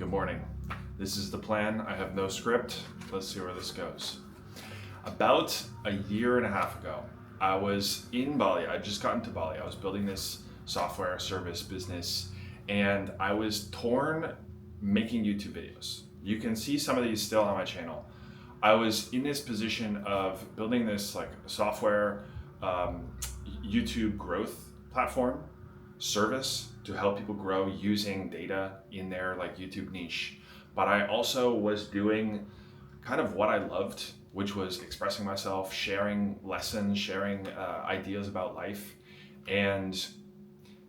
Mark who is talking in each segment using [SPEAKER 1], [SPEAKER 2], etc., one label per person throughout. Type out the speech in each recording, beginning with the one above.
[SPEAKER 1] Good morning. This is the plan. I have no script. Let's see where this goes. About a year and a half ago, I was in Bali. I just got into Bali. I was building this software service business and I was torn making YouTube videos. You can see some of these still on my channel. I was in this position of building this like software YouTube growth platform service to help people grow using data in their like YouTube niche. But I also was doing kind of what I loved, which was expressing myself, sharing lessons, sharing ideas about life. And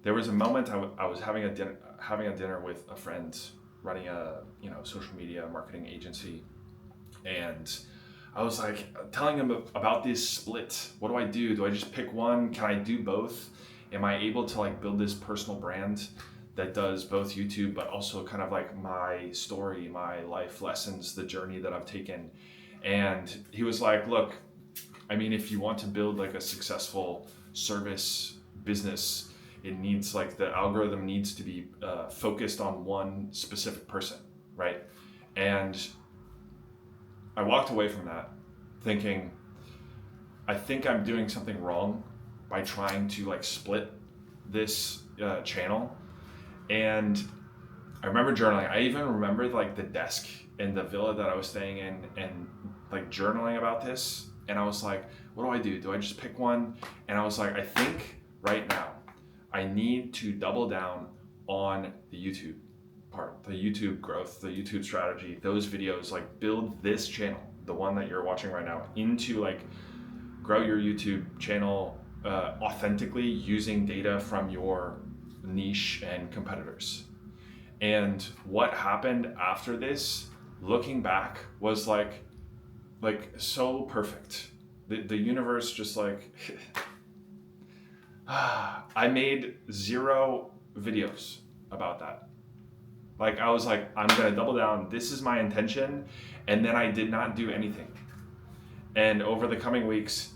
[SPEAKER 1] there was a moment I was having a dinner with a friend running a social media marketing agency, and I was like telling him about this split. What do I do? Do I just pick one? Can I do both? Am I able to like build this personal brand that does both YouTube, but also kind of like my story, my life lessons, the journey that I've taken? And he was like, look, I mean, if you want to build like a successful service business, it needs like the algorithm needs to be focused on one specific person, right? And I walked away from that thinking, I think I'm doing something wrong by trying to like split this channel. And I remember journaling. I even remembered like the desk in the villa that I was staying in and like journaling about this. And I was like, what do I do? Do I just pick one? And I was like, I think right now I need to double down on the YouTube part, the YouTube growth, the YouTube strategy, those videos, like build this channel, the one that you're watching right now, into like grow your YouTube channel authentically using data from your niche and competitors. And what happened after this, looking back, was like so perfect. The universe just like I made 0 videos about that. Like I was like, I'm gonna double down, this is my intention, and then I did not do anything. And over the coming weeks,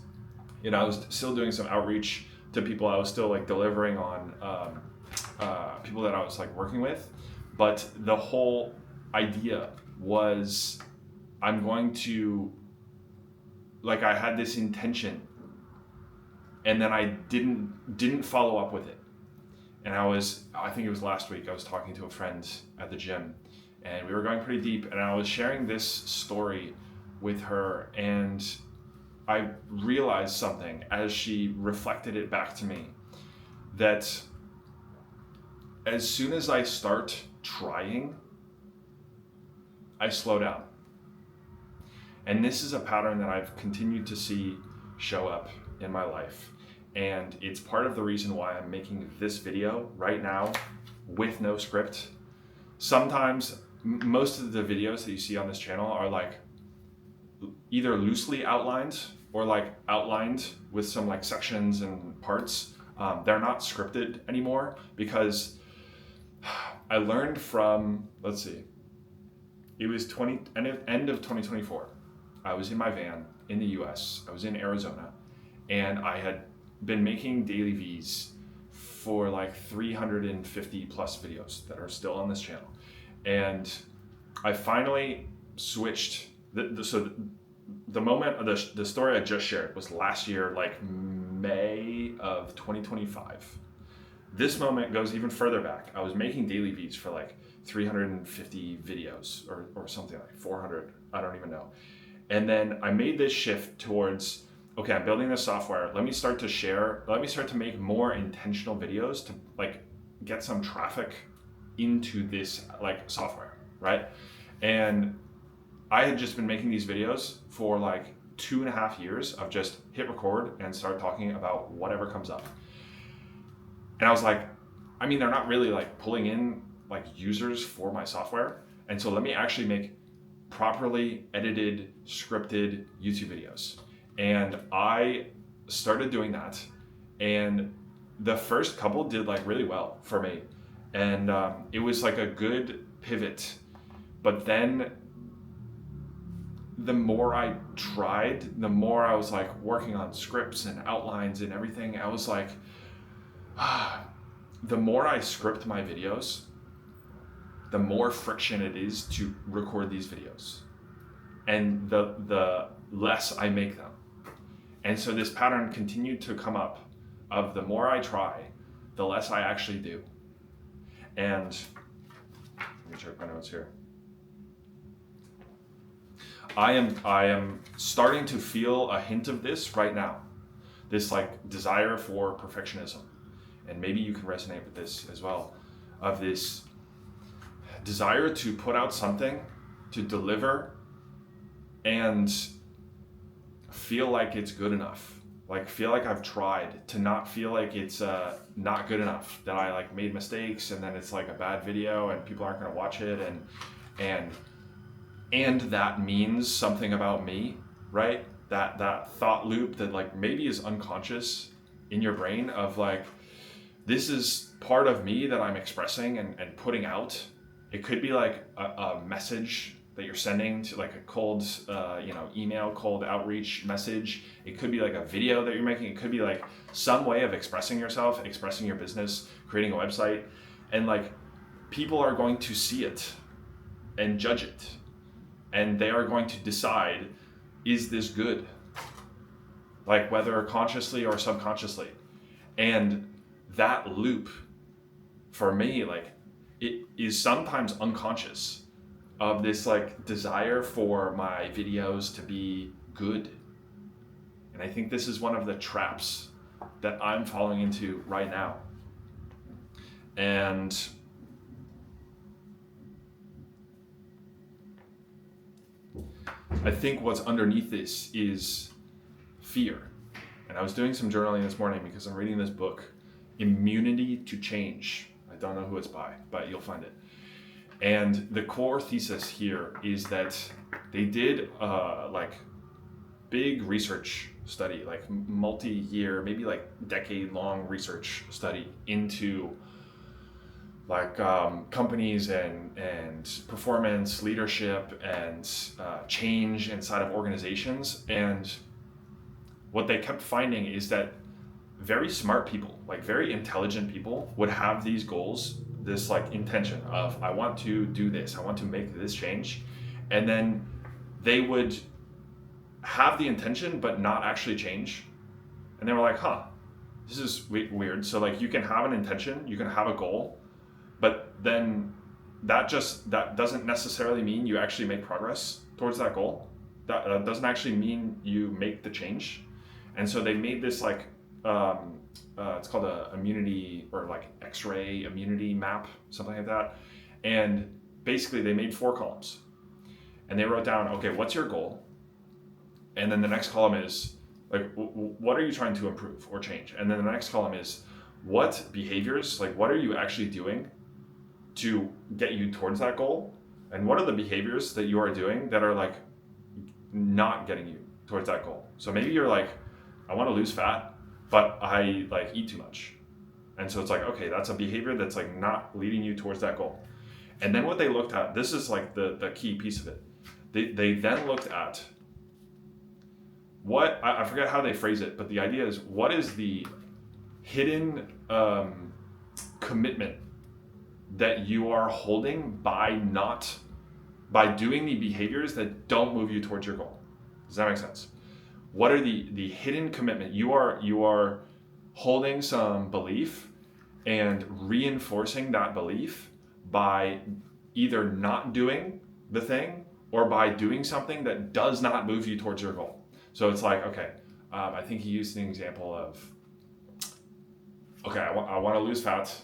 [SPEAKER 1] I was still doing some outreach to people. I was still like delivering on people that I was like working with, but the whole idea was I'm going to, like, I had this intention and then I didn't follow up with it. And I think it was last week, I was talking to a friend at the gym and we were going pretty deep, and I was sharing this story with her, and I realized something as she reflected it back to me, that as soon as I start trying, I slow down. And this is a pattern that I've continued to see show up in my life. And it's part of the reason why I'm making this video right now with no script. Sometimes, most of the videos that you see on this channel are like either loosely outlined or like outlined with some like sections and parts. They're not scripted anymore because I learned from, let's see, it was end of 2024. I was in my van in the US. I was in Arizona, and I had been making daily V's for like 350 plus videos that are still on this channel. And I finally switched, the moment of the story I just shared was last year, like May of 2025. This moment goes even further back. I was making daily V's for like 350 videos or something, like 400, I don't even know. And then I made this shift towards, okay, I'm building this software. Let me start to make more intentional videos to like get some traffic into this like software, right? And I had just been making these videos for like 2.5 years of just hit record and start talking about whatever comes up. And I was like, I mean, they're not really like pulling in like users for my software. And so let me actually make properly edited, scripted YouTube videos. And I started doing that. And the first couple did like really well for me. And it was like a good pivot. But then the more I tried, the more I was like working on scripts and outlines and everything. I was like, the more I script my videos, the more friction it is to record these videos, and the less I make them. And so this pattern continued to come up of the more I try, the less I actually do. And let me check my notes here. I am starting to feel a hint of this right now. This like desire for perfectionism. And maybe you can resonate with this as well, of this desire to put out something, to deliver, and feel like it's good enough. Like feel like I've tried, to not feel like it's not good enough, that I like made mistakes and then it's like a bad video and people aren't gonna watch it, and that means something about me, right? That thought loop that like maybe is unconscious in your brain of like, this is part of me that I'm expressing and putting out. It could be like a message that you're sending to like a cold, email, cold outreach message. It could be like a video that you're making. It could be like some way of expressing yourself, expressing your business, creating a website. And like people are going to see it and judge it. And they are going to decide, is this good? Like whether consciously or subconsciously. And that loop, for me, like it is sometimes unconscious, of this like desire for my videos to be good. And I think this is one of the traps that I'm falling into right now. And I think what's underneath this is fear. And I was doing some journaling this morning because I'm reading this book, Immunity to Change. I don't know who it's by, but you'll find it. And the core thesis here is that they did like big research study, like multi-year, maybe like decade-long research study into like companies and performance, leadership, and change inside of organizations. And what they kept finding is that very smart people, like very intelligent people, would have these goals, this like intention of, I want to do this, I want to make this change. And then they would have the intention, but not actually change. And they were like, this is weird. So like you can have an intention, you can have a goal, but then that doesn't necessarily mean you actually make progress towards that goal. That doesn't actually mean you make the change. And so they made this like, it's called a immunity or like X-ray immunity map, something like that. And basically they made 4 columns and they wrote down, okay, what's your goal? And then the next column is like, what are you trying to improve or change? And then the next column is what behaviors, like what are you actually doing to get you towards that goal? And what are the behaviors that you are doing that are like not getting you towards that goal? So maybe you're like, I want to lose fat, but I like eat too much. And so it's like, okay, that's a behavior that's like not leading you towards that goal. And then what they looked at, this is like the key piece of it. They then looked at what, I forget how they phrase it, but the idea is, what is the hidden commitment that you are holding by doing the behaviors that don't move you towards your goal? Does that make sense? What are the hidden commitment? You are holding some belief and reinforcing that belief by either not doing the thing or by doing something that does not move you towards your goal. So it's like, okay, I think he used an example of, okay, I want to lose fat,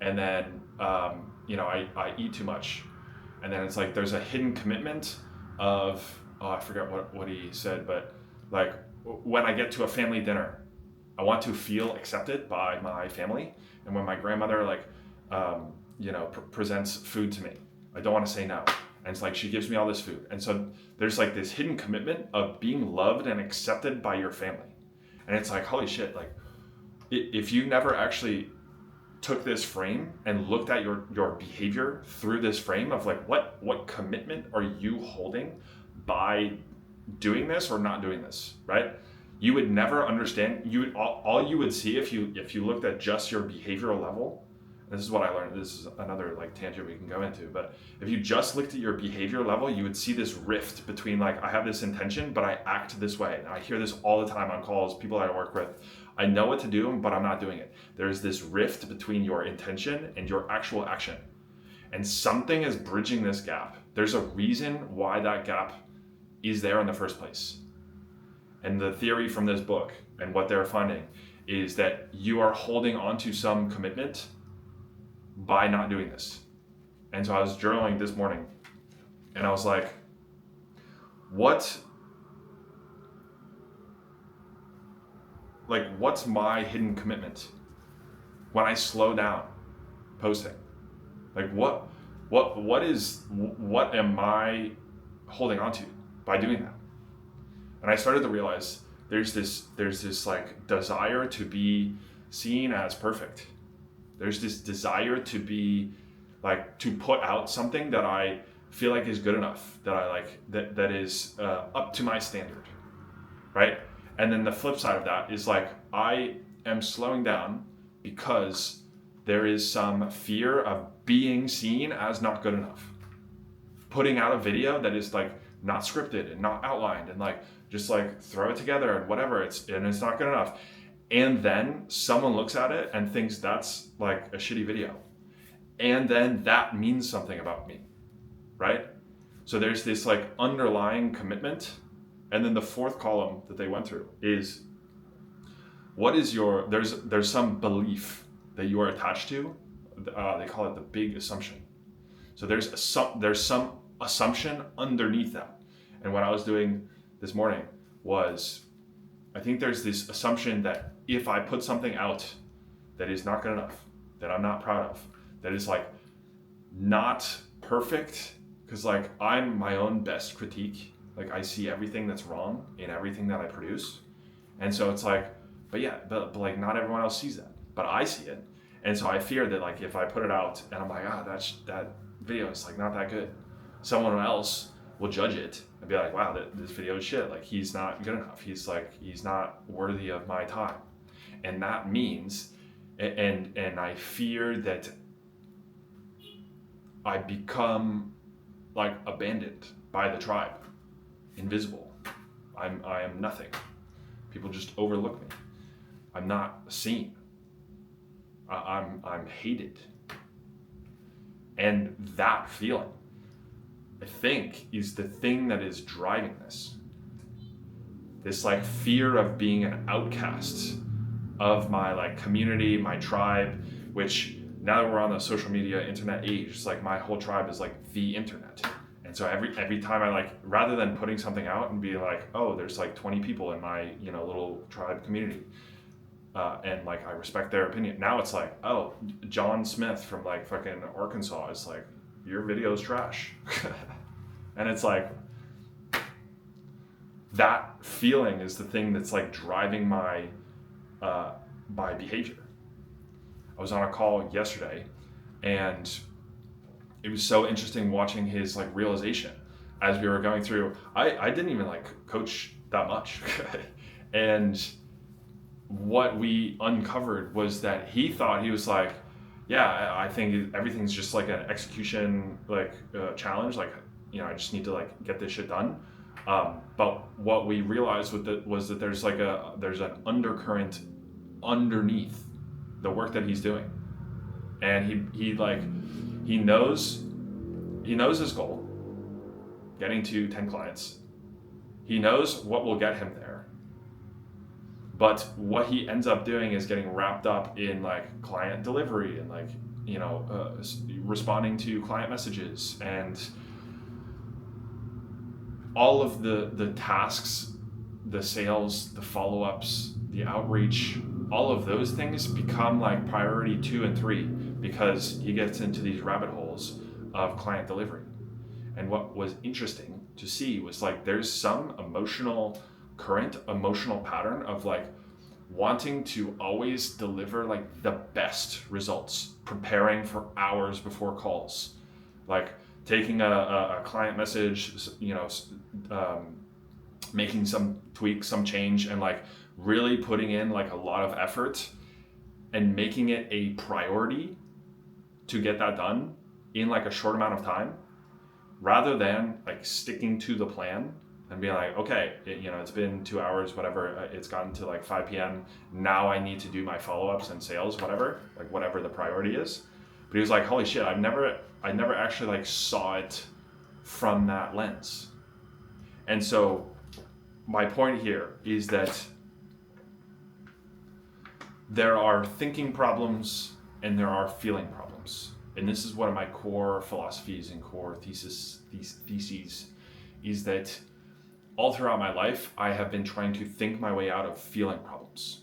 [SPEAKER 1] and then I eat too much, and then it's like there's a hidden commitment of, I forget what he said, but like when I get to a family dinner, I want to feel accepted by my family, and when my grandmother like presents food to me, I don't want to say no. And it's like she gives me all this food. And so there's like this hidden commitment of being loved and accepted by your family. And it's like, holy shit, like if you never actually took this frame and looked at your behavior through this frame of like, what commitment are you holding by doing this or not doing this, right? You would never understand. All you would see if you looked at just your behavioral level, This is what I learned. This is another like tangent we can go into. But if you just looked at your behavior level, you would see this rift between like, I have this intention, but I act this way. And I hear this all the time on calls, people I work with. I know what to do, but I'm not doing it. There's this rift between your intention and your actual action. And something is bridging this gap. There's a reason why that gap is there in the first place. And the theory from this book and what they're finding is that you are holding onto some commitment by not doing this. And so I was journaling this morning and I was like, what's my hidden commitment when I slow down posting? Like what am I holding onto by doing that? And I started to realize there's this like desire to be seen as perfect. There's this desire to be like, to put out something that I feel like is good enough, that I like, that is up to my standard, right? And then the flip side of that is like, I am slowing down because there is some fear of being seen as not good enough. Putting out a video that is like not scripted and not outlined and like, just like throw it together and whatever, it's not good enough. And then someone looks at it and thinks that's like a shitty video. And then that means something about me, right? So there's this like underlying commitment. And then the fourth column that they went through is, what is your, there's some belief that you are attached to. They call it the big assumption. So there's some assumption underneath that. And what I was doing this morning was, I think there's this assumption that if I put something out that is not good enough, that I'm not proud of, that is like not perfect, because like I'm my own best critique. Like I see everything that's wrong in everything that I produce. And so it's like, but like not everyone else sees that, but I see it. And so I fear that like if I put it out and I'm like, that video is like not that good, someone else will judge it and be like, wow, this video is shit. Like he's not good enough. He's not worthy of my time. And that means, and I fear that I become like abandoned by the tribe, invisible. I am nothing. People just overlook me. I'm not seen. I'm hated. And that feeling, I think, is the thing that is driving this. This like fear of being an outcast of my like community, my tribe, which now that we're on the social media internet age, it's like my whole tribe is like the internet. And so every time I like, rather than putting something out and be like, oh, there's like 20 people in my, little tribe community. And like, I respect their opinion. Now it's like, oh, John Smith from like fucking Arkansas is like, your video's trash. And it's like, that feeling is the thing that's like driving my behavior. I was on a call yesterday and it was so interesting watching his like realization as we were going through. I didn't even like coach that much. And what we uncovered was that he thought, he was like, yeah, I think everything's just like an execution like challenge. Like, I just need to like get this shit done. But what we realized was that there's an undercurrent underneath the work that he's doing. And he knows his goal, getting to 10 clients. He knows what will get him there. But what he ends up doing is getting wrapped up in like client delivery and like, responding to client messages and all of the tasks, the sales, the follow-ups, the outreach, all of those things become like priority 2 and 3 because he gets into these rabbit holes of client delivery. And what was interesting to see was like there's some emotional pattern of like wanting to always deliver like the best results, preparing for hours before calls, like taking a client message, making some tweak, some change, and like really putting in like a lot of effort and making it a priority to get that done in like a short amount of time, rather than like sticking to the plan and being like, okay, it's been 2 hours, whatever, it's gotten to like 5 p.m. Now I need to do my follow-ups and sales, whatever the priority is. But he was like, holy shit, I never actually like saw it from that lens. And so my point here is that there are thinking problems and there are feeling problems. And this is one of my core philosophies and core theses, is that all throughout my life, I have been trying to think my way out of feeling problems.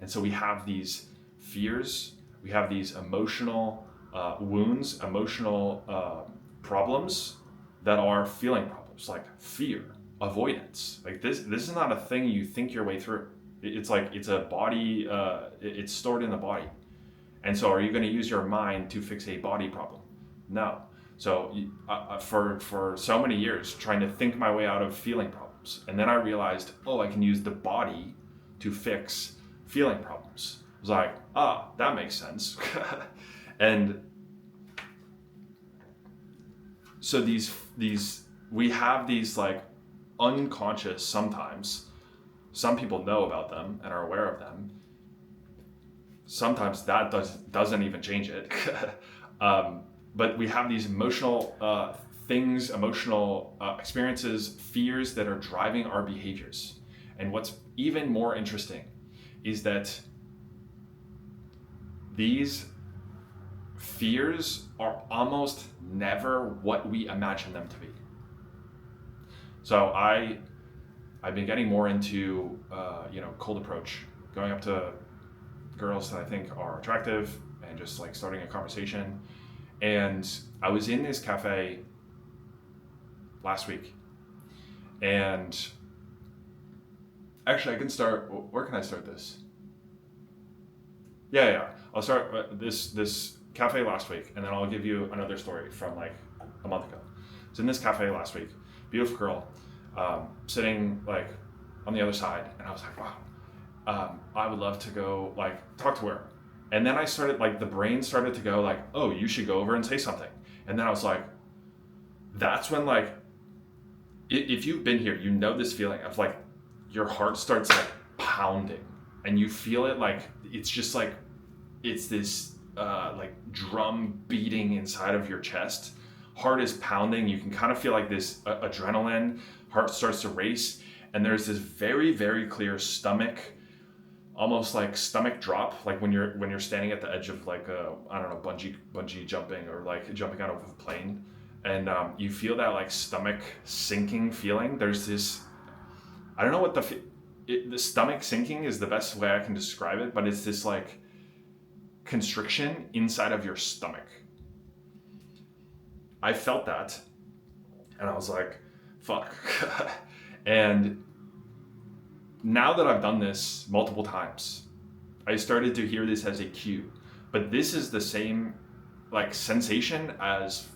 [SPEAKER 1] And so we have these fears, we have these emotional wounds, emotional problems that are feeling problems, like fear, avoidance. Like this is not a thing you think your way through. It's like, it's a body, it's stored in the body. And so are you going to use your mind to fix a body problem? No. So for so many years, trying to think my way out of feeling problems. And then I realized, I can use the body to fix feeling problems. I was like, that makes sense. And so we have these like unconscious, sometimes, some people know about them and are aware of them. Sometimes that doesn't even change it. But we have these emotional things, emotional experiences, fears that are driving our behaviors. And what's even more interesting is that these fears are almost never what we imagine them to be. So I've been getting more into cold approach, going up to girls that I think are attractive and just like starting a conversation. And I was in this cafe last week, and actually I can start, where can I start this? Yeah. I'll start this cafe last week, and then I'll give you another story from like a month ago. So in this cafe last week, beautiful girl, sitting like on the other side, and I was like, wow, I would love to go like talk to her. And then I started, like, the brain started to go like, oh, you should go over and say something. And then I was like, that's when, like, if you've been here, you know this feeling of like your heart starts like pounding, and you feel it like it's just like it's this like drum beating inside of your chest. Heart is pounding. You can kind of feel like this adrenaline. Heart starts to race, and there's this very, very clear stomach, almost like stomach drop, like when you're standing at the edge of like bungee jumping, or like jumping out of a plane, and you feel that like stomach sinking feeling. There's this, I don't know what the stomach sinking is the best way I can describe it, but it's this like constriction inside of your stomach. I felt that, and I was like, fuck. And now that I've done this multiple times, I started to hear this as a cue. But this is the same like sensation as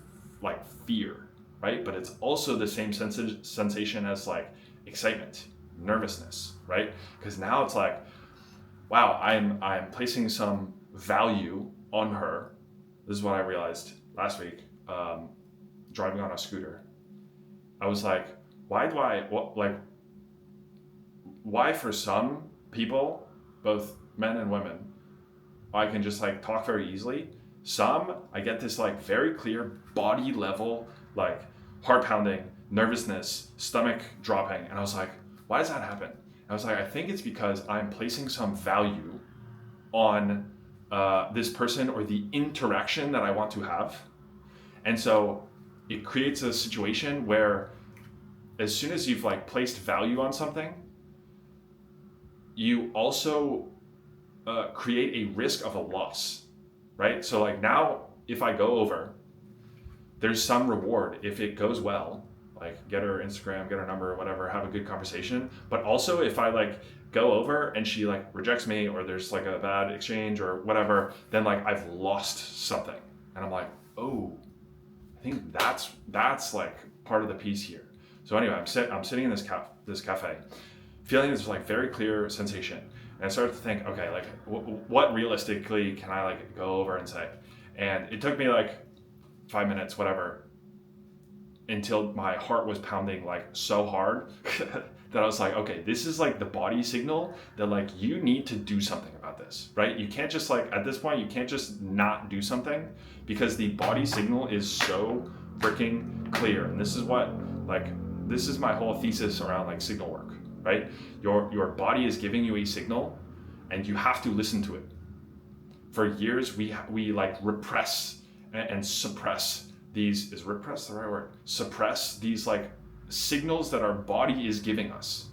[SPEAKER 1] like fear, right? But it's also the same sensation as like excitement, nervousness, right? Because now it's like, wow, I'm placing some value on her. This is what I realized last week, driving on a scooter. I was like, why for some people, both men and women, I can just like talk very easily. Some, I get this like very clear body level, like heart pounding, nervousness, stomach dropping. And I was like, why does that happen? And I was like, I think it's because I'm placing some value on this person or the interaction that I want to have. And so it creates a situation where as soon as you've like placed value on something, you also create a risk of a loss, right? So like now, if I go over, there's some reward if it goes well, like get her Instagram, get her number, whatever, have a good conversation. But also if I like go over and she like rejects me, or there's like a bad exchange or whatever, then like I've lost something. And I'm like, oh, I think that's like part of the piece here. So anyway, I'm sitting in this cafe, feeling this like very clear sensation. And I started to think, okay, like what realistically can I like go over and say? And it took me like 5 minutes, whatever, until my heart was pounding like so hard that I was like, okay, this is like the body signal that like you need to do something about this, right? You can't just like, at this point, you can't just not do something, because the body signal is so freaking clear. And this is what, like, this is my whole thesis around like signal work, right? Your body is giving you a signal and you have to listen to it. For years, we like repress and suppress these, is repress the right word? Suppress these like signals that our body is giving us,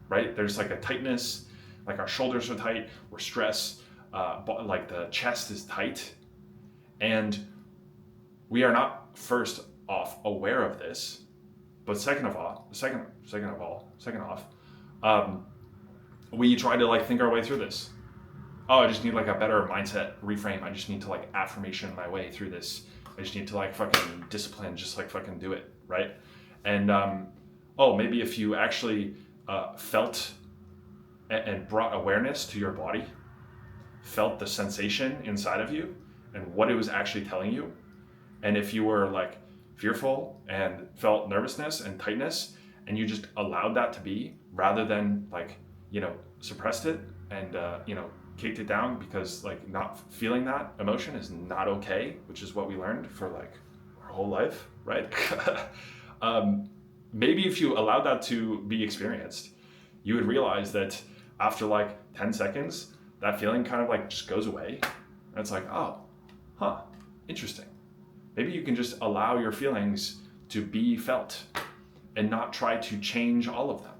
[SPEAKER 1] right? There's like a tightness, like our shoulders are tight, we're stressed, like the chest is tight. And we are not first off aware of this, but second off, we try to like think our way through this. Oh, I just need like a better mindset reframe. I just need to like affirmation my way through this. I just need to like fucking discipline, just like fucking do it, right? And maybe if you actually felt and brought awareness to your body, felt the sensation inside of you and what it was actually telling you, and if you were like fearful and felt nervousness and tightness, and you just allowed that to be, rather than like, suppressed it and, kicked it down, because like not feeling that emotion is not okay, which is what we learned for like our whole life, right? Maybe if you allowed that to be experienced, you would realize that after like 10 seconds, that feeling kind of like just goes away. And it's like, oh, huh, interesting. Maybe you can just allow your feelings to be felt and not try to change all of them.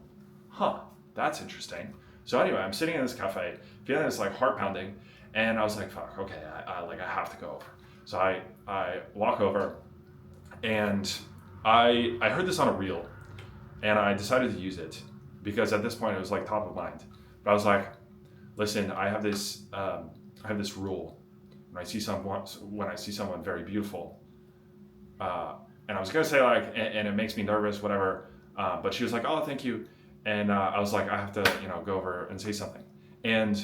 [SPEAKER 1] Huh, that's interesting. So anyway, I'm sitting in this cafe, feeling this like heart pounding, and I was like, fuck, okay, I have to go over. So I walk over, and I heard this on a reel, and I decided to use it, because at this point it was like top of mind. But I was like, listen, I have this rule. When I see someone very beautiful, and I was gonna say like, and it makes me nervous, whatever. But she was like, oh, thank you. And I was like, I have to, go over and say something. And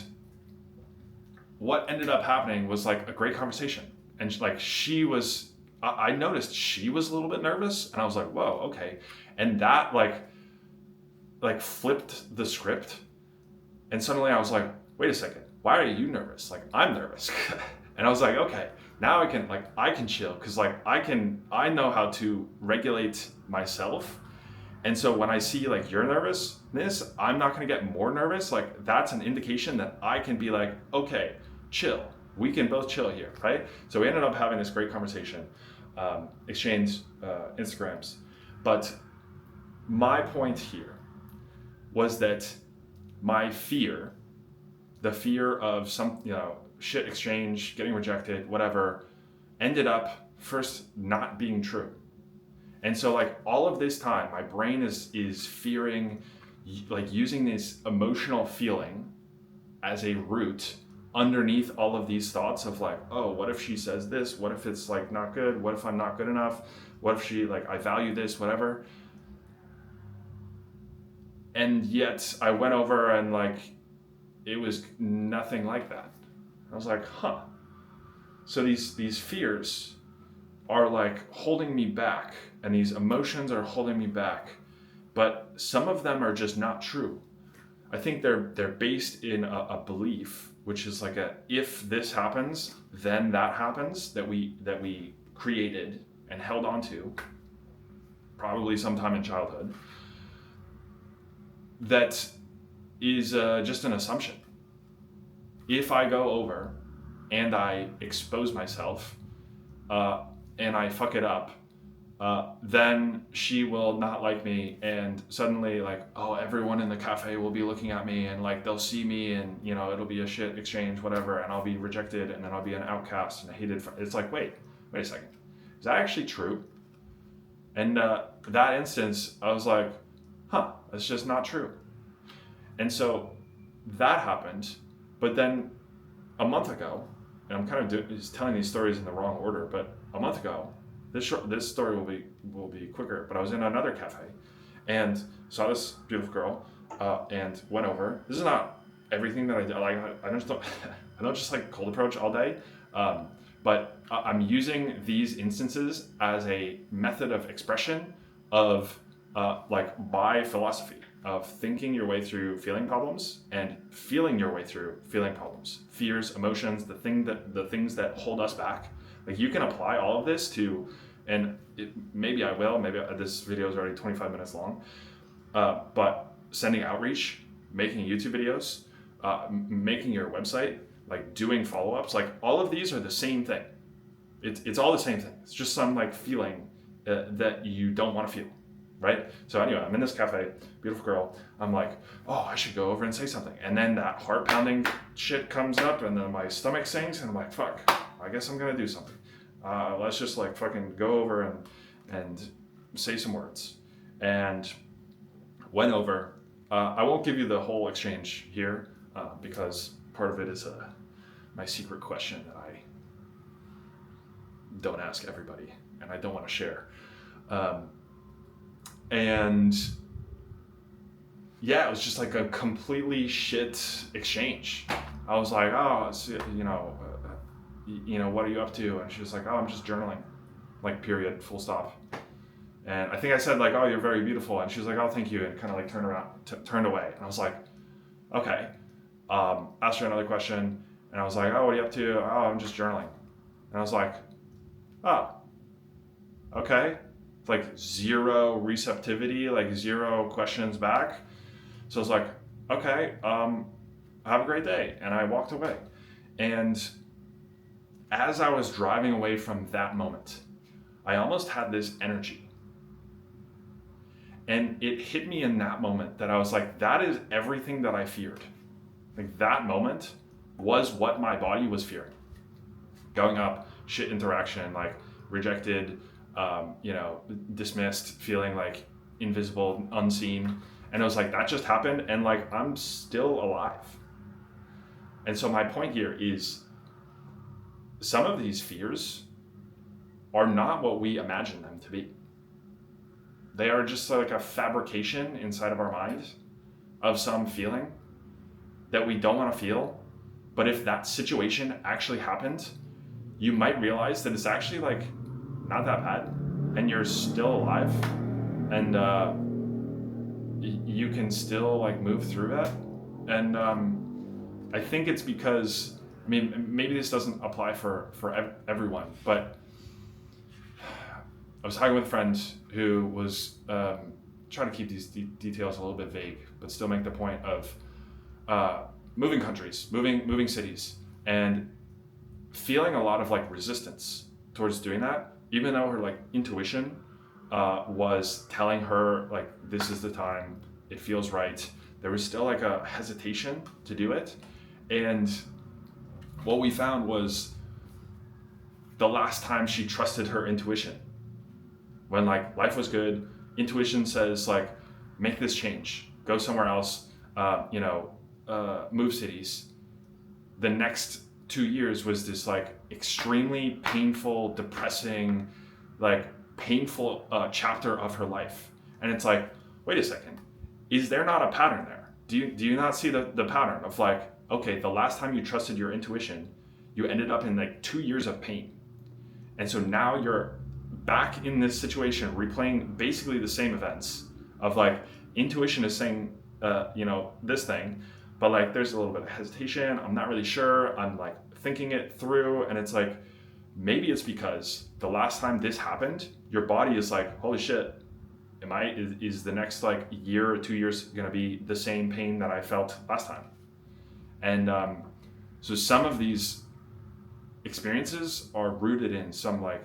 [SPEAKER 1] what ended up happening was like a great conversation. And I noticed she was a little bit nervous, and I was like, whoa, okay. And that like flipped the script. And suddenly I was like, wait a second, why are you nervous? Like, I'm nervous. And I was like, okay, now I can chill, because like I know how to regulate myself. And so when I see like your nervousness, I'm not gonna get more nervous. Like, that's an indication that I can be like, okay, chill. We can both chill here, right? So we ended up having this great conversation, exchanged Instagrams. But my point here was that my fear, the fear of some, shit exchange, getting rejected, whatever, ended up first not being true. And so like all of this time, my brain is fearing, like using this emotional feeling as a root underneath all of these thoughts of like, oh, what if she says this? What if it's like not good? What if I'm not good enough? What if she I value this, whatever. And yet I went over and like, it was nothing like that. I was like, huh. So these fears are like holding me back, and these emotions are holding me back, but some of them are just not true. I think they're based in a belief, which is like if this happens, then that happens, that we created and held on to, probably sometime in childhood. That is just an assumption. If I go over and I expose myself and I fuck it up, then she will not like me, and suddenly like, oh, everyone in the cafe will be looking at me, and like they'll see me, and it'll be a shit exchange, whatever, and I'll be rejected, and then I'll be an outcast and a hated it's like, wait a second, is that actually true? And that instance, I was like, huh, that's just not true. And so that happened. But then a month ago, and I'm kind of telling these stories in the wrong order, but a month ago, this story will be quicker, but I was in another cafe and saw this beautiful girl and went over. This is not everything that I do. Like, I don't just like cold approach all day, But I'm using these instances as a method of expression of like my philosophy of thinking your way through feeling problems and feeling your way through feeling problems, fears, emotions, the things that hold us back. Like you can apply all of this to, and maybe I will, maybe this video is already 25 minutes long, but sending outreach, making YouTube videos, making your website, like doing follow-ups, like all of these are the same thing. It's all the same thing. It's just some like feeling that you don't want to feel, right? So anyway, I'm in this cafe, beautiful girl. I'm like, oh, I should go over and say something. And then that heart pounding shit comes up and then my stomach sinks and I'm like, fuck, I guess I'm gonna do something. Let's just like fucking go over and say some words. And went over. I won't give you the whole exchange here because part of it is my secret question that I don't ask everybody and I don't want to share. And yeah, it was just like a completely shit exchange. I was like, oh, it's, what are you up to? And she was like, oh, I'm just journaling, like period, full stop. And I think I said like, oh, you're very beautiful. And she was like, oh, thank you. And kind of like turned away. And I was like, okay. Asked her another question. And I was like, oh, what are you up to? Oh, I'm just journaling. And I was like, oh, okay. Like zero receptivity, like zero questions back. So I was like, okay, have a great day. And I walked away. And as I was driving away from that moment, I almost had this energy. And it hit me in that moment that I was like, that is everything that I feared. Like that moment was what my body was fearing. Going up, shit interaction, like rejected, dismissed, feeling like invisible, unseen. And it was like, that just happened and like, I'm still alive. And so my point here is some of these fears are not what we imagine them to be. They are just like a fabrication inside of our mind of some feeling that we don't want to feel. But if that situation actually happened, you might realize that it's actually like not that bad and you're still alive and you can still like move through that. And I think it's because, I mean, maybe this doesn't apply for everyone, but I was talking with a friend who was trying to keep these details a little bit vague, but still make the point of moving countries, moving cities, and feeling a lot of like resistance towards doing that, even though her like intuition was telling her like, this is the time, it feels right. There was still like a hesitation to do it. And what we found was the last time she trusted her intuition, when like life was good, intuition says like, make this change, go somewhere else, move cities. The next 2 years was this like extremely painful, depressing, like painful chapter of her life. And it's like, wait a second, is there not a pattern there? Do you not see the pattern of like, okay, the last time you trusted your intuition, you ended up in like 2 years of pain. And so now you're back in this situation, replaying basically the same events of like, intuition is saying, this thing, but like, there's a little bit of hesitation. I'm not really sure. I'm like thinking it through. And it's like, maybe it's because the last time this happened, your body is like, holy shit, is the next like year or 2 years going to be the same pain that I felt last time? And so some of these experiences are rooted in some like,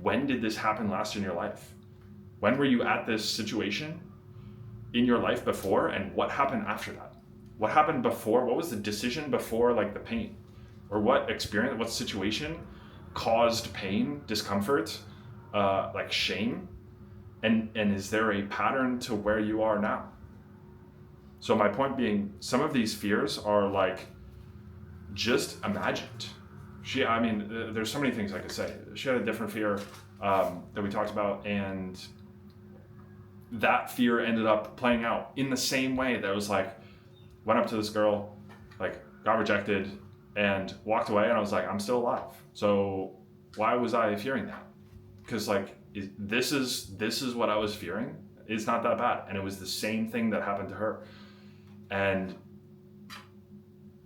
[SPEAKER 1] when did this happen last in your life? When were you at this situation in your life before, and what happened after that? What happened before? What was the decision before like the pain? Or what experience, what situation caused pain, discomfort, like shame? And is there a pattern to where you are now? So my point being, some of these fears are like just imagined. There's so many things I could say. She had a different fear that we talked about, and that fear ended up playing out in the same way. That was like, went up to this girl, like got rejected, and walked away, and I was like, I'm still alive. So why was I fearing that? Because like, this is what I was fearing. It's not that bad. And it was the same thing that happened to her. And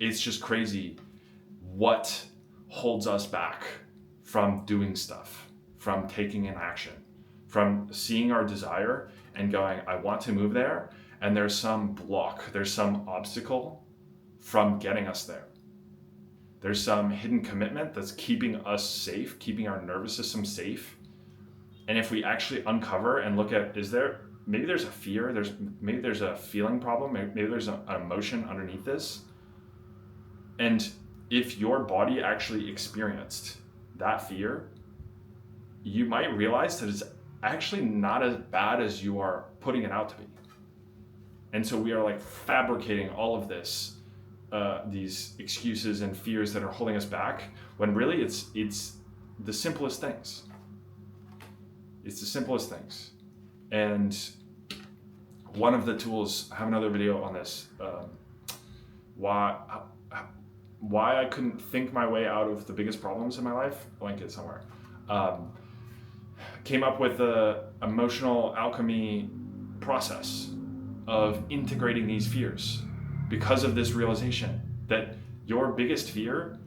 [SPEAKER 1] it's just crazy what holds us back from doing stuff, from taking an action, from seeing our desire and going, I want to move there. And there's some block, there's some obstacle from getting us there. There's some hidden commitment that's keeping us safe, keeping our nervous system safe. And if we actually uncover and look at, maybe there's a fear, maybe there's a feeling problem, maybe there's an emotion underneath this. And if your body actually experienced that fear, you might realize that it's actually not as bad as you are putting it out to be. And so we are like fabricating all of this, these excuses and fears that are holding us back, when really it's the simplest things. It's the simplest things. And one of the tools, I have another video on this, why I couldn't think my way out of the biggest problems in my life, I'll link it somewhere. Came up with the emotional alchemy process of integrating these fears because of this realization that your biggest fear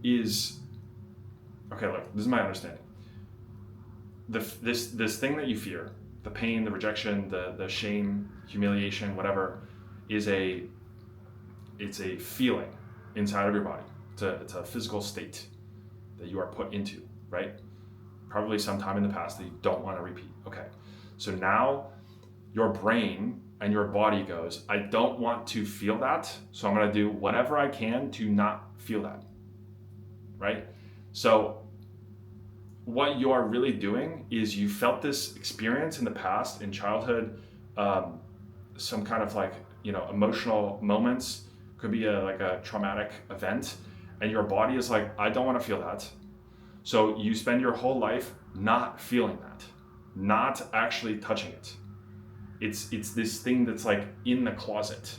[SPEAKER 1] is, okay, look, this is my understanding. This thing that you fear, the pain, the rejection, the shame, humiliation, whatever, it's a feeling inside of your body. It's a physical state that you are put into, right? Probably sometime in the past that you don't want to repeat. Okay, so now your brain and your body goes, I don't want to feel that, so I'm going to do whatever I can to not feel that, right? So what you are really doing is you felt this experience in the past, in childhood, some kind of like, emotional moments, could be like a traumatic event, and your body is like, I don't want to feel that. So you spend your whole life not feeling that, not actually touching it. It's this thing that's like in the closet,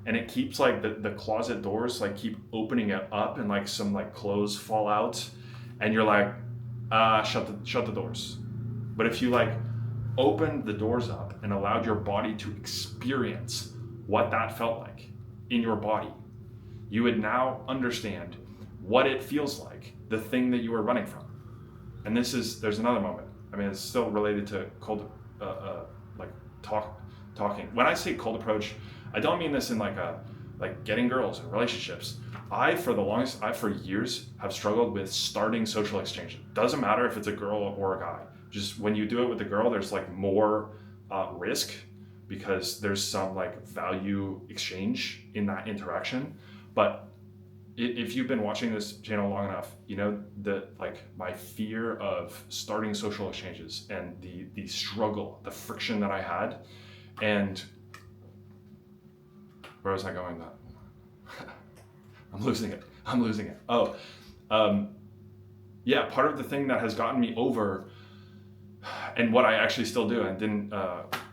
[SPEAKER 1] and it keeps like the closet doors like keep opening it up, and like some like clothes fall out, and you're like, shut the doors. But if you like opened the doors up and allowed your body to experience what that felt like in your body, you would now understand what it feels like, the thing that you were running from. And there's another moment. I mean, it's still related to cold, talking. When I say cold approach, I don't mean this in like getting girls and relationships. I for years have struggled with starting social exchange. Doesn't matter if it's a girl or a guy. Just when you do it with a girl, there's like more risk because there's some like value exchange in that interaction. But if you've been watching this channel long enough, you know that like my fear of starting social exchanges and the struggle, the friction that I had, and where was I going with that? I'm losing it. Oh, yeah, part of the thing that has gotten me over, and what I actually still do and didn't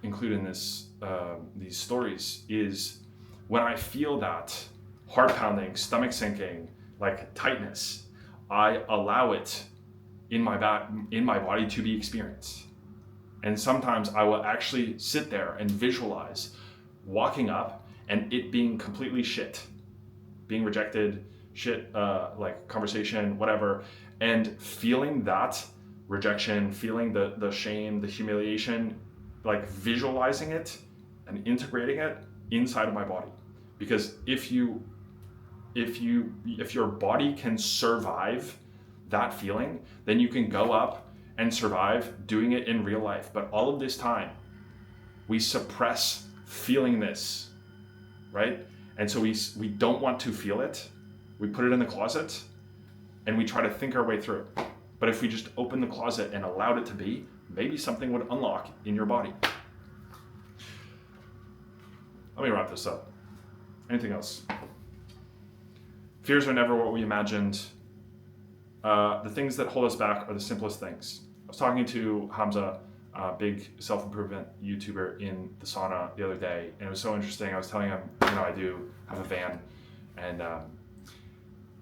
[SPEAKER 1] include in these stories, is when I feel that heart pounding, stomach sinking, like tightness, I allow it in my body to be experienced. And sometimes I will actually sit there and visualize walking up and it being completely shit, being rejected, shit, like conversation, whatever, and feeling that rejection, feeling the shame, the humiliation, like visualizing it and integrating it inside of my body. Because if your body can survive that feeling, then you can go up and survive doing it in real life. But all of this time, we suppress feeling this, right? And so we don't want to feel it. We put it in the closet and we try to think our way through it. But if we just open the closet and allowed it to be, maybe something would unlock in your body. Let me wrap this up. Anything else? Fears are never what we imagined. The things that hold us back are the simplest things. I was talking to Hamza, a big self-improvement YouTuber, in the sauna the other day, and it was so interesting. I was telling him, I do have a van, and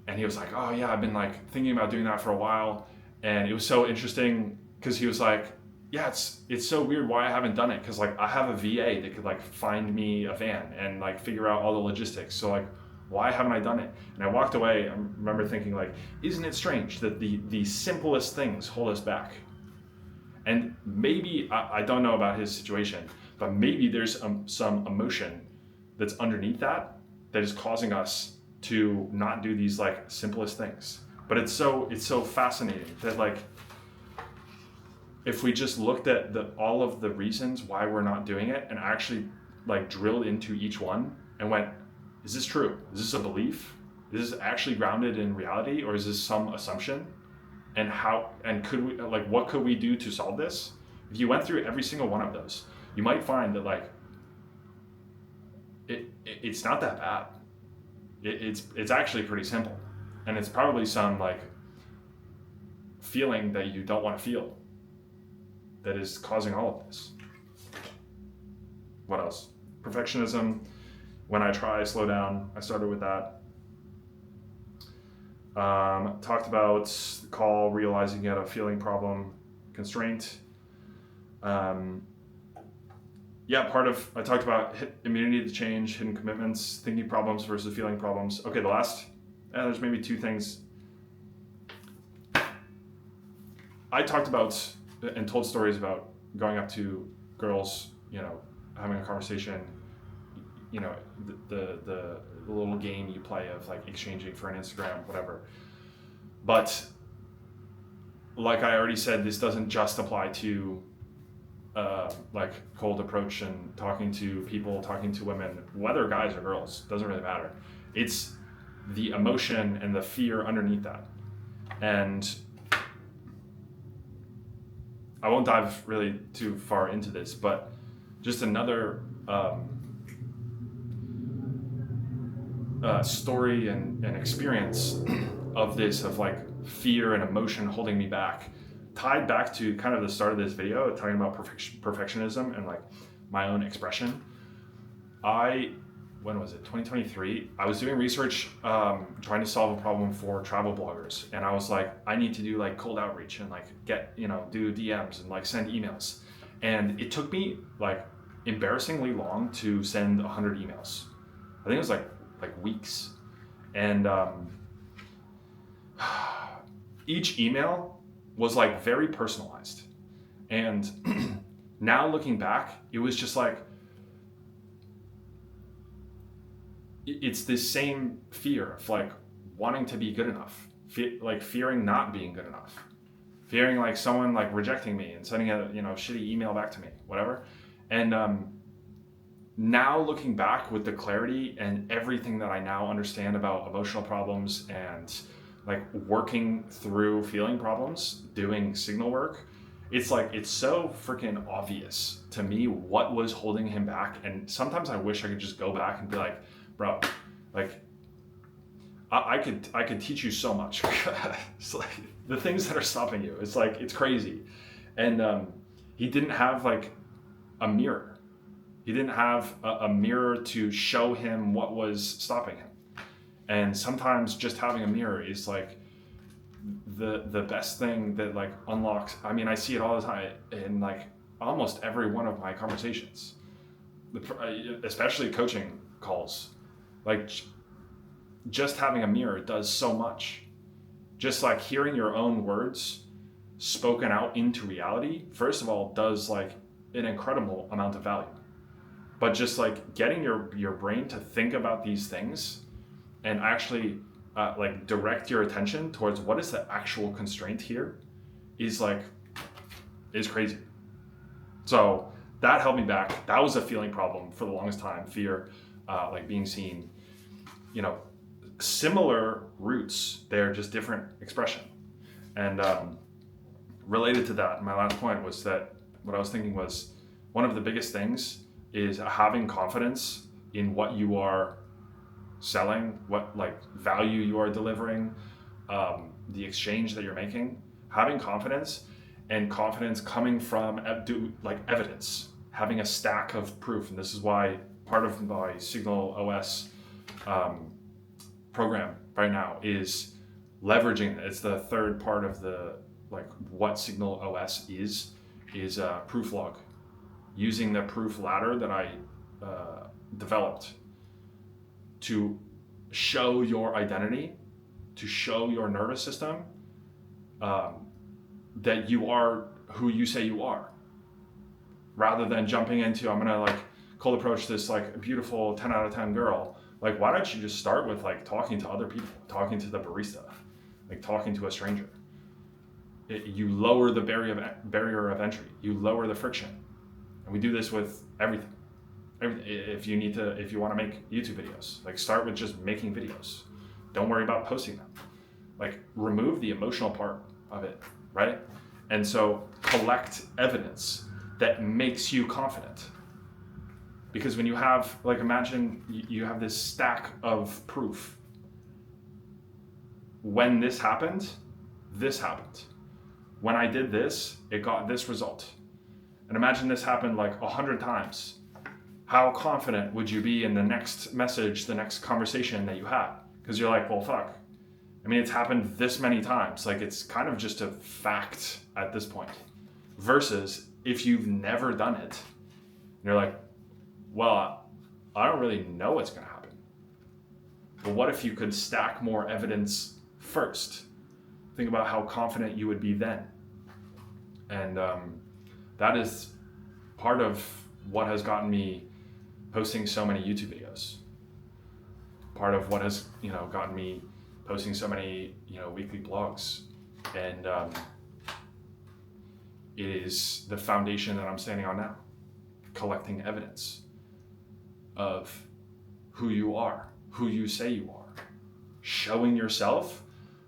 [SPEAKER 1] and he was like, oh yeah, I've been like thinking about doing that for a while. And it was so interesting because he was like, yeah, it's so weird why I haven't done it, because like I have a VA that could like find me a van and like figure out all the logistics. So like, why haven't I done it? And I walked away. I remember thinking like, isn't it strange that the simplest things hold us back? And maybe, I don't know about his situation, but maybe there's some emotion that's underneath that is causing us to not do these like simplest things. But it's so fascinating that like, if we just looked at all of the reasons why we're not doing it and actually like drilled into each one and went, is this true? Is this a belief? Is this actually grounded in reality, or is this some assumption? And could we, like, what could we do to solve this? If you went through every single one of those, you might find that like, it's not that bad. It's actually pretty simple. And it's probably some like feeling that you don't want to feel that is causing all of this. What else? Perfectionism. When I try, slow down. I started with that. Talked about the call, realizing you had a feeling problem, constraint. I talked about immunity to change, hidden commitments, thinking problems versus feeling problems. Okay, the last, there's maybe two things. I talked about and told stories about going up to girls, having a conversation, the little game you play of like exchanging for an Instagram, whatever. But like I already said, this doesn't just apply to like cold approach and talking to people, talking to women, whether guys or girls, doesn't really matter. It's the emotion and the fear underneath that. And I won't dive really too far into this, but just another story and experience of this, of like fear and emotion holding me back, tied back to kind of the start of this video, talking about perfectionism and like my own expression. When was it? 2023. I was doing research, trying to solve a problem for travel bloggers. And I was like, I need to do like cold outreach and like get, do DMs and like send emails. And it took me like embarrassingly long to send 100 emails. I think it was like weeks. And each email was like very personalized. And now looking back, it was just like, it's this same fear of like wanting to be good enough, like fearing not being good enough, fearing like someone like rejecting me and sending a shitty email back to me, whatever. And now looking back with the clarity and everything that I now understand about emotional problems and like working through feeling problems, doing signal work, it's like, it's so freaking obvious to me what was holding him back. And sometimes I wish I could just go back and be like, bro, like I could teach you so much. It's like the things that are stopping you, it's like, it's crazy. And he didn't have like a mirror. He didn't have a mirror to show him what was stopping him. And sometimes just having a mirror is like the best thing that like unlocks. I mean, I see it all the time in like almost every one of my conversations, especially coaching calls. Like just having a mirror does so much. Just like hearing your own words spoken out into reality, first of all, does like an incredible amount of value. But just like getting your brain to think about these things and actually like direct your attention towards what is the actual constraint here is crazy. So that held me back. That was a feeling problem for the longest time. Fear, like being seen, similar roots, they're just different expression. And related to that, my last point was that what I was thinking was one of the biggest things is having confidence in what you are selling, what like value you are delivering, the exchange that you're making, having confidence, and confidence coming from like evidence, having a stack of proof. And this is why part of my Signal OS program right now is leveraging. It's the third part of the like what Signal OS is proof log, using the proof ladder that I developed to show your identity, to show your nervous system that you are who you say you are, rather than jumping into, I'm gonna like cold approach this like beautiful 10 out of 10 girl. Like, why don't you just start with like talking to other people, talking to the barista, like talking to a stranger. You lower the barrier of entry, you lower the friction. And we do this with everything. If you want to make YouTube videos, like start with just making videos. Don't worry about posting them. Like remove the emotional part of it, right? And so collect evidence that makes you confident. Because when you have, like, imagine you have this stack of proof. When this happened, this happened. When I did this, it got this result. And imagine this happened like 100 times. How confident would you be in the next message, the next conversation that you had? Because you're like, well, fuck. I mean, it's happened this many times. Like, it's kind of just a fact at this point. Versus if you've never done it, you're like, well, I don't really know what's going to happen. But what if you could stack more evidence first? Think about how confident you would be then. And that is part of what has gotten me posting so many YouTube videos. Part of what has, gotten me posting so many, weekly blogs. And it is the foundation that I'm standing on now, collecting evidence of who you are, who you say you are, showing yourself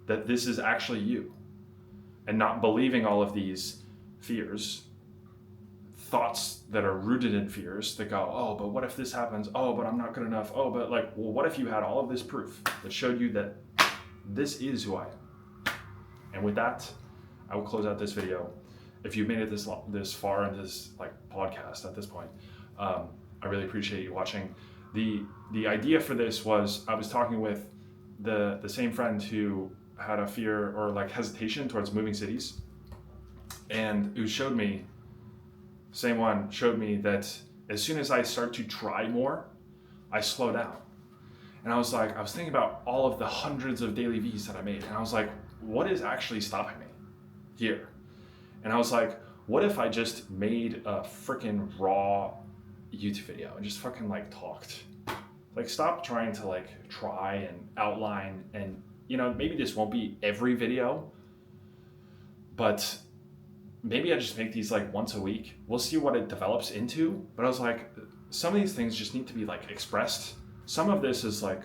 [SPEAKER 1] that this is actually you, and not believing all of these fears, thoughts that are rooted in fears that go, oh, but what if this happens? Oh, but I'm not good enough. Oh, but like, well, what if you had all of this proof that showed you that this is who I am? And with that, I will close out this video. If you've made it this far in this like podcast at this point, I really appreciate you watching. The idea for this was, I was talking with the same friend who had a fear or like hesitation towards moving cities, and who showed me that as soon as I start to try more, I slow down. And I was thinking about all of the hundreds of daily V's that I made, and I was like, what is actually stopping me here? And I was like, what if I just made a freaking raw YouTube video and just fucking like talked? Like, stop trying to like try and outline, and maybe this won't be every video, but maybe I just make these like once a week. We'll see what it develops into. But I was like, some of these things just need to be like expressed. Some of this is like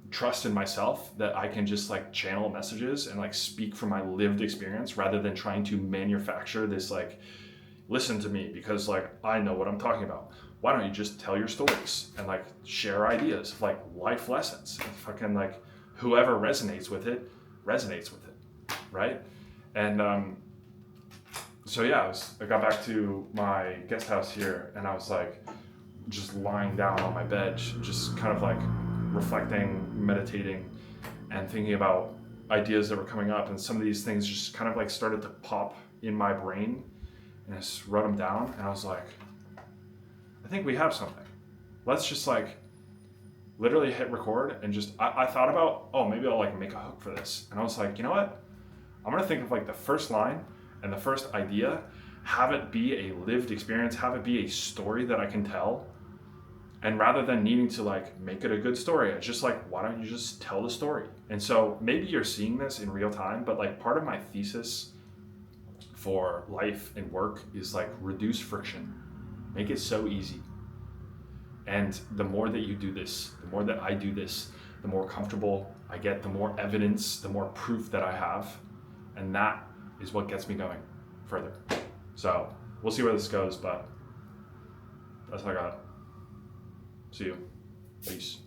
[SPEAKER 1] trust in myself, that I can just like channel messages and like speak from my lived experience, rather than trying to manufacture this like, listen to me because like I know what I'm talking about. Why don't you just tell your stories and like share ideas of like life lessons, and fucking like whoever resonates with it, right? And so yeah, I got back to my guest house here, and I was like just lying down on my bed, just kind of like reflecting, meditating, and thinking about ideas that were coming up. And some of these things just kind of like started to pop in my brain, and I just wrote them down, and I was like, I think we have something. Let's just like literally hit record. And just, I thought about, oh, maybe I'll like make a hook for this. And I was like, you know what? I'm gonna think of like the first line and the first idea, have it be a lived experience, have it be a story that I can tell. And rather than needing to like make it a good story, it's just like, why don't you just tell the story? And so maybe you're seeing this in real time, but like part of my thesis for life and work is like reduce friction, make it so easy. And the more that you do this, the more that I do this, the more comfortable I get, the more evidence, the more proof that I have. And that is what gets me going further. So we'll see where this goes, but that's all I got. See you. Peace.